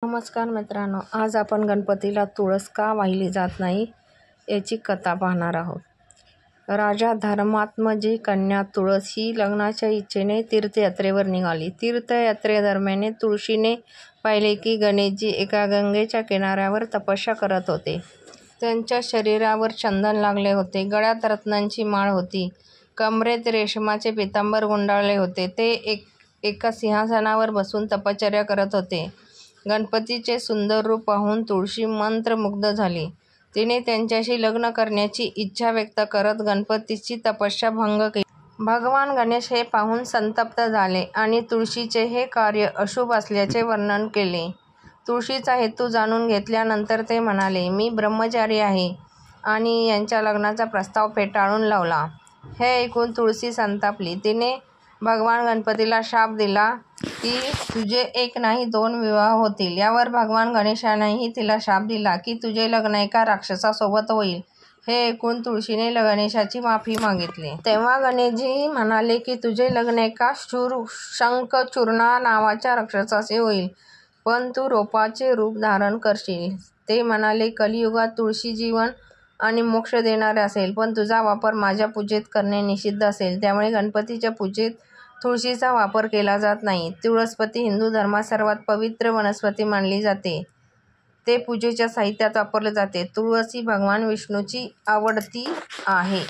नमस्कार मित्रांनो, आज आपण गणपतीला तुळस का वाहिली जात नाही याची कथा पाहणार आहोत. राजा धर्मात्मजी कन्या तुळस ही लग्नाच्या इच्छेने तीर्थयात्रेवर निघाली. तीर्थयात्रेदरम्यान तुळशीने पाहिले की गणेशजी एका गंगेच्या किनाऱ्यावर तपस्या करत होते. त्यांच्या शरीरावर चंदन लागले होते, गळ्यात रत्नांची माळ होती, कमरेत रेशमाचे पितांबर गुंडाळले होते. ते एका सिंहासनावर बसून तपश्चर्या करत होते. गणपतीचे सुंदर रूप पाहून तुळशी मंत्रमुग्ध झाली. तिने त्यांच्याशी लग्न करण्याची इच्छा व्यक्त करत गणपतीची तपस्या भंग केली. भगवान गणेश हे पाहून संतप्त झाले आणि तुळशीचे हे कार्य अशुभ असल्याचे वर्णन केले. तुळशीचा हेतू जाणून घेतल्यानंतर ते म्हणाले, मी ब्रह्मचारी आहे आणि यांच्या लग्नाचा प्रस्ताव फेटाळून लावला. हे ऐकून तुळशी संतापली. तिने भगवान गणपतीला शाप दिला की तुझे एक नाही 2 विवाह होतील. यावर भगवान गणेशानेही तिला शाप दिला की तुझे लग्न एका राक्षसासोबत होईल. हे ऐकून तुळशीने गणेशाची माफी मागितली. तेव्हा गणेशजी म्हणाले की तुझे लग्न एका शंखचूर्ण नावाच्या राक्षसाशी होईल, पण तू रोपाचे रूप धारण करशील. ते म्हणाले, कलियुगात तुळशी जीवन आणि मोक्ष देणारे असेल, पण तुझा वापर माझ्या पूजेत करणे निषिद्ध असेल. त्यामुळे गणपतीच्या पूजेत तुळशीचा वापर केला जात नाही. तुळसपती हिंदू धर्मात सर्वात पवित्र वनस्पती मानली जाते. ते पूजेच्या साहित्यात वापरले जाते. तुळस ही भगवान विष्णूची आवडती आहे.